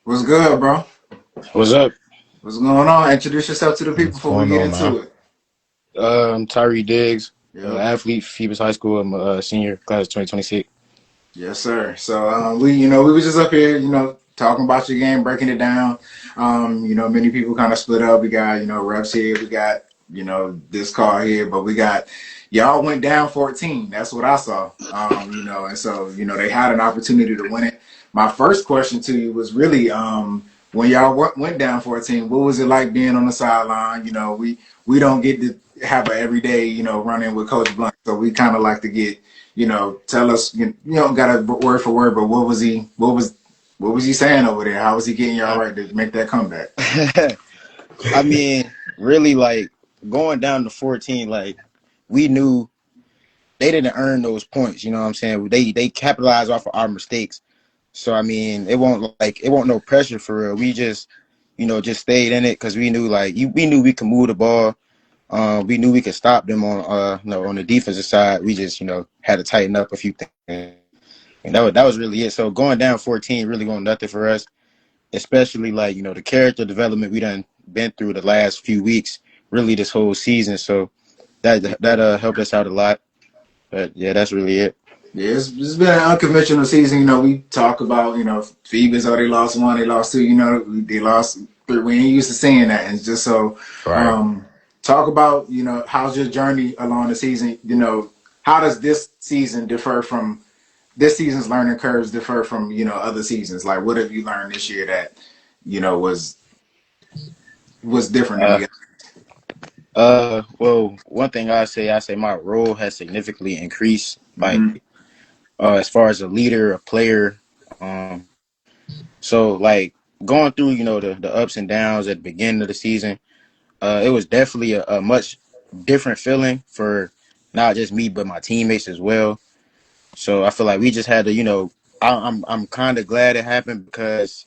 What's good, bro? What's up? What's going on? Introduce yourself to the people What's before we going get on, man? into it. I'm Tyree Diggs, Yeah. athlete, Phoebus High School. I'm a senior, class of 2026. Yes, sir. So we was just up here, talking about your game, breaking it down. Many people kind of split up. We got, reps here. We got, this car here, but we got y'all went down 14. That's what I saw. And so, they had an opportunity to win it. My first question to you was really, when y'all went down 14, what was it like being on the sideline? We don't get to have an everyday, run-in with Coach Blunt, so we kind of like to get tell us, got a word for word, but what was he saying over there? How was he getting y'all I, right to make that comeback? I mean, really, like going down to 14, like we knew they didn't earn those points. You know what I'm saying? They capitalized off of our mistakes. So I mean, it won't no pressure for real. We just just stayed in it because we knew we knew we could move the ball. We knew we could stop them on the defensive side. We just had to tighten up a few things. And that was really it. So going down 14 really going nothing for us, especially the character development we done been through the last few weeks, really this whole season. So that helped us out a lot. But yeah, that's really it. Yeah, it's been an unconventional season. We talk about, Phoebus, they lost one, they lost two, they lost three. We ain't used to seeing that. And just so, Right. talk about, how's your journey along the season? How does this season's learning curves differ from, other seasons? Like, what have you learned this year that, was different than Uh, the well, one thing I say my role has significantly increased. Like, other? as far as a leader, a player. Um, so going through, the ups and downs at the beginning of the season. It was definitely a much different feeling for not just me but my teammates as well. So I feel like we just had to, I'm kind of glad it happened because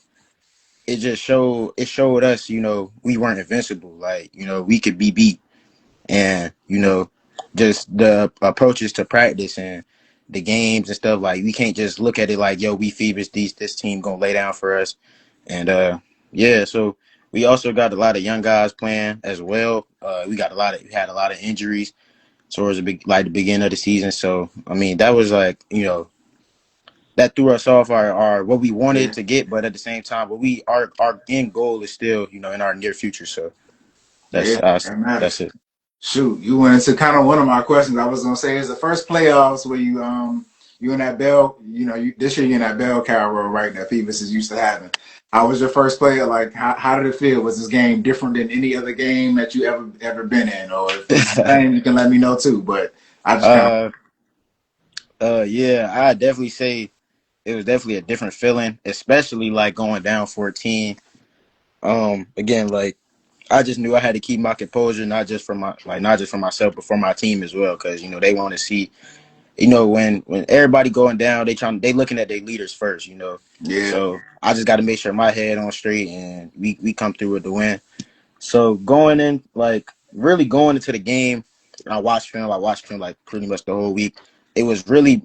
it showed us, we weren't invincible. Like we could be beat, and just the approaches to practice and the games and stuff. Like we can't just look at it like, yo, we Phoebus, this team gonna lay down for us, and yeah. So we also got a lot of young guys playing as well. We had a lot of injuries towards the beginning of the season. So I mean, that was that threw us off our what we wanted Yeah, to get, but at the same time, what we our end goal is still in our near future. So that's yeah, us. that That's matters. it. Shoot, you went into kind of one of my questions. I was gonna say is the first playoffs where you in that bell, this year you in that bell cow role, right? That Phoebus is used to having. How was your first play? Like, how did it feel? Was this game different than any other game that you ever been in? Or if it's the same, you can let me know too. But I just kind of uh, yeah, I definitely say it was definitely a different feeling, especially going down 14. Again, I just knew I had to keep my composure, not just for myself, but for my team as well, because they want to see, when everybody going down, they looking at their leaders first. yeah, So I just got to make sure my head on straight and we come through with the win. So going in, really going into the game, I watched film. I watched film pretty much the whole week. It was really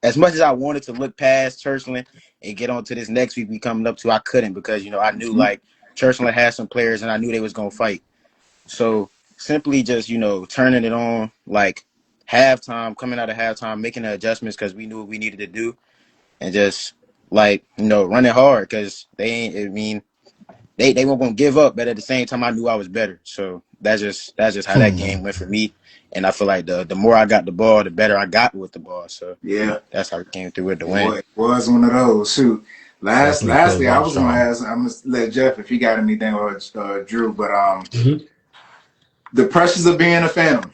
as much as I wanted to look past Churchland and get on to this next week we coming up to, I couldn't because I knew Mhm. Churchland had some players and I knew they was gonna fight. So simply just turning it on halftime, coming out of halftime, making the adjustments because we knew what we needed to do, and just running hard because they ain't. I mean, they weren't gonna give up, but at the same time, I knew I was better. So that's just how that game went for me. And I feel like the more I got the ball, the better I got with the ball. So Yeah, that's how we came through with the win. it was one of those. Shoot. Definitely feels Lastly, I very was gonna strong. ask. I'm gonna let Jeff if he got anything or Drew, but Hmm. the pressures of being a Phantom.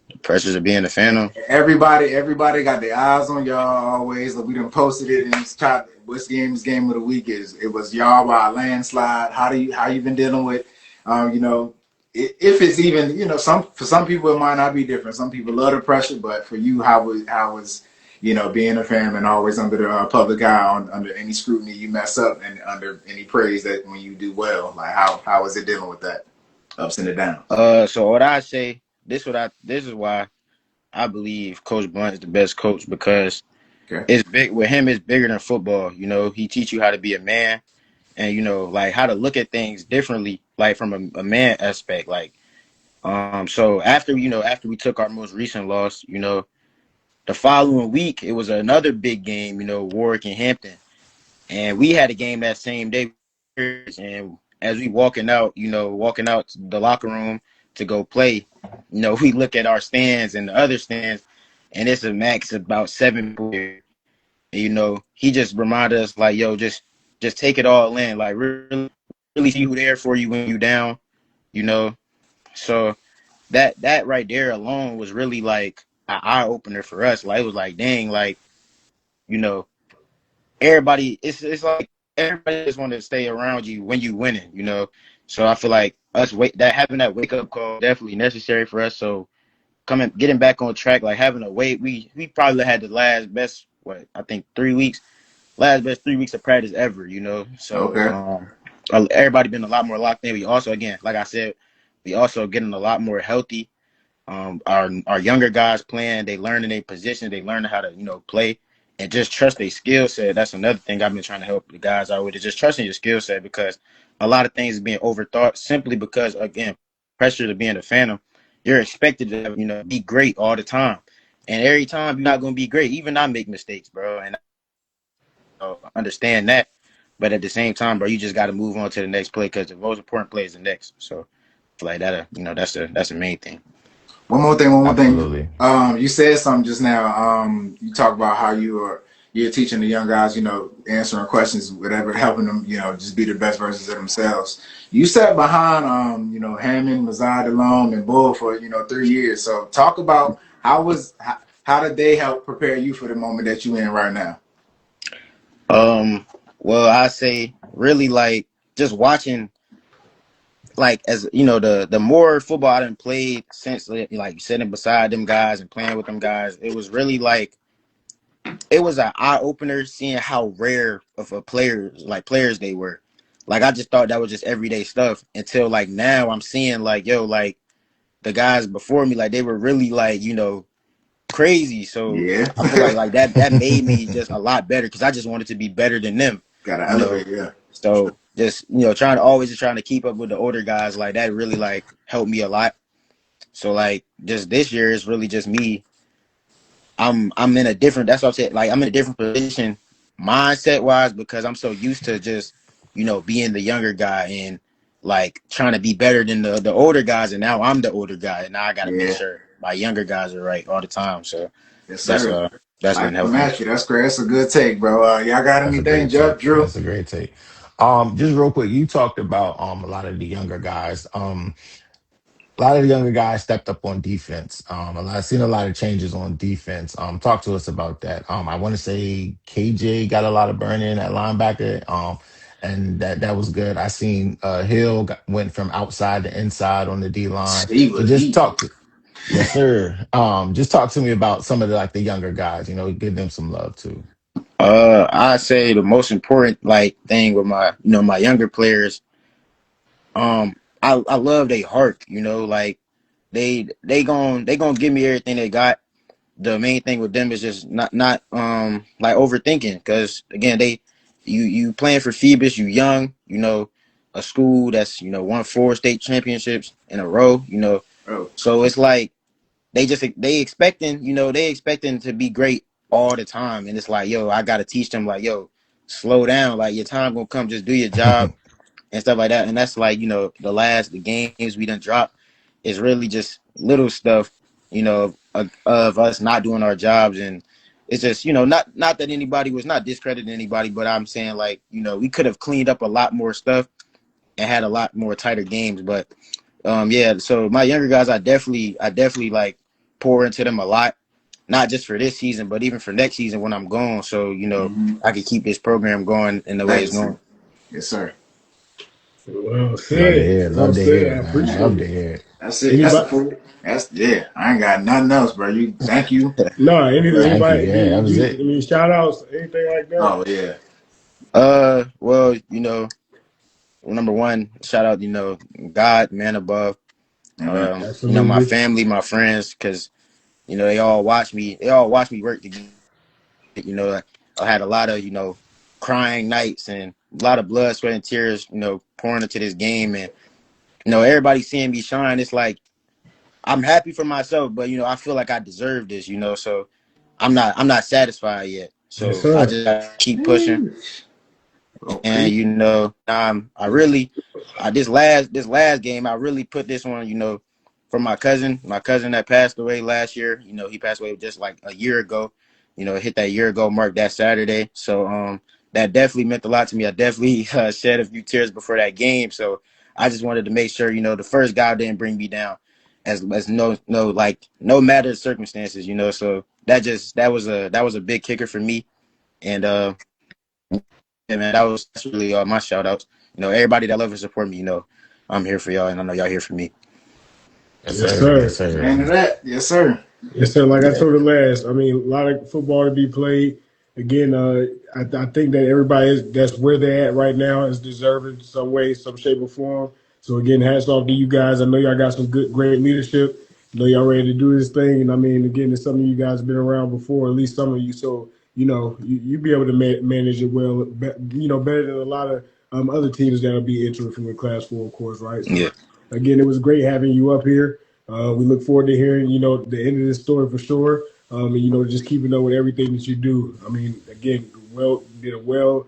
The pressures of being a phantom. Everybody got their eyes on y'all always. Like we done posted it and it's top. What's game of the week is? It was y'all by a landslide. How you been dealing with? If it's even for some people it might not be different. Some people love the pressure, but for you, how was being a fan and always under the public eye, under any scrutiny you mess up and under any praise that when you do well, like how is it dealing with that ups and the downs? So what I say, this is why I believe Coach Blunt is the best coach because Okay. it's big with him. It's bigger than football. You know, he teach you how to be a man, and you know, like how to look at things differently, like from a man aspect. Like, so after after we took our most recent loss, the following week it was another big game. Warwick and Hampton, and we had a game that same day. And as we walking out to the locker room to go play, we look at our stands and the other stands, and it's a max of about 7 people here. And, he just reminded us like, yo, just take it all in, like really see who there for you when you down, you know. So that right there alone was really like an eye opener for us. Like it was like, dang, like you know, everybody it's like everybody just want to stay around you when you winning. So I feel like us having that wake up call definitely necessary for us. So getting back on track, like having a wait, we probably had the last best what I think 3 weeks, last best 3 weeks of practice ever. So Okay. everybody been a lot more locked in. We also, again, like I said, we also getting a lot more healthy. Our younger guys playing, they learning their position, they learning how to play, and just trust their skill set. That's another thing I've been trying to help the guys out with, is just trusting your skill set, because a lot of things is being overthought simply because, again, pressure to being a phantom. You're expected to be great all the time, and every time you're not going to be great. Even I make mistakes, bro, and I understand that. But at the same time, bro, you just got to move on to the next play, because the most important play is the next. So, I feel like that, that's the main thing. One more thing. One more thing. Absolutely. You said something just now. You talk about how you're teaching the young guys, answering questions, whatever, helping them, just be the best versions of themselves. You sat behind, Hammond, Mazad, Delhomme, and Bull for 3 years. So talk about how did they help prepare you for the moment that you're in right now? Um, well, I say really like just watching, like, as the more football I done played since, like sitting beside them guys and playing with them guys, it was really like it was an eye opener seeing how rare of a players they were. Like I just thought that was just everyday stuff, until like now I'm seeing like, yo, like the guys before me, like they were really like crazy. So Yeah. I feel like that made me just a lot better, because I just wanted to be better than them. Got to You know, elevate, yeah. so just trying to keep up with the older guys, like that really like helped me a lot. So like just this year is really just me. I'm in a different. That's what I'm saying. Like I'm in a different position mindset wise, because I'm so used to just being the younger guy and like trying to be better than the older guys, and now I'm the older guy, and now I got to make Yeah. sure my younger guys are right all the time. So Yes, that's sir. that's been Life of a helping. match. That's great. That's a good take, bro. Y'all got That's a anything, great take. Jeff, Drew? That's a great take. Just real quick, you talked about a lot of the younger guys. A lot of the younger guys stepped up on defense. I've seen a lot of changes on defense. Talk to us about that. I want to say KJ got a lot of burn in at linebacker. And that was good. I seen Hill went from outside to inside on the D line. He So was just eating. talk to yes, sir. Just talk to me about some of the like the younger guys. Give them some love too. I say the most important like thing with my my younger players, I love their heart. Like they gonna give me everything they got. The main thing with them is just not like overthinking, because again you playing for Phoebus, you young, a school that's won 4 state championships in a row. Oh, So it's like they expecting to be great all the time, and it's like, yo, I gotta teach them like, yo, slow down, like your time gonna come, just do your job and stuff like that. And that's like the games we done dropped is really just little stuff, of us not doing our jobs. And it's just not that anybody was not discrediting anybody, but I'm saying like we could have cleaned up a lot more stuff and had a lot more tighter games. But yeah, so my younger guys, I definitely like pour into them a lot, not just for this season, but even for next season when I'm gone. So mm-hmm. I can keep this program going in the way it's Legacy. going. Yes, sir. Well Love to said. hear. Well Love to said. hear, I man. appreciate Love it. to hear. That's it. That's a Anybody? full. That's yeah. I ain't got nothing else, bro. You thank you. No. But Thank you. Anybody? Yeah, that was it. Any shout outs? Anything like that? oh yeah. Well, number one, shout out, God, man above, Amen. my Absolutely. family, my friends, because You know, they all watch me. They all watch me work together. You know, I had a lot of crying nights and a lot of blood, sweat, and tears. Pouring into this game, and everybody seeing me shine. It's like I'm happy for myself, but I feel like I deserve this. So I'm not satisfied yet. Yes, So I sir. just keep pushing. And Okay. I really, this last game, I really put this one, for my cousin that passed away last year. He passed away just like a year ago. It hit that year ago mark that Saturday. So that definitely meant a lot to me. I definitely shed a few tears before that game. So I just wanted to make sure, the first guy didn't bring me down, as no matter the circumstances. So that was a big kicker for me. And yeah, man, that's really my shout outs. Everybody that love and support me, I'm here for y'all, and I know y'all here for me. Yes, Yes, sir. Yes, sir. sir. Amen to that. Yes, sir. Yes, sir. Like I Yeah, told it last, I mean, a lot of football to be played. Again, I think that everybody that's where they're at right now is deserving some way, some shape or form. So again, hats off to you guys. I know y'all got some great leadership. I know y'all ready to do this thing. And I mean, again, some of you guys have been around before, at least some of you. So you be able to manage it well. Better than a lot of other teams that'll be entering from the Class 4, of course, right? yeah, So again, it was great having you up here. We look forward to hearing, the end of this story for sure. And just keeping up with everything that you do. I mean, again, did a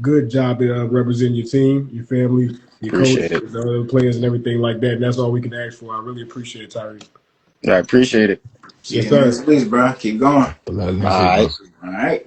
good job at representing your team, your family, your coach, appreciate it. the other players, and everything like that. And that's all we can ask for. I really appreciate it, Tyree. I appreciate it. See Yes, you next sir. week, bro. Keep going. Plug All next week, right. bro. All right.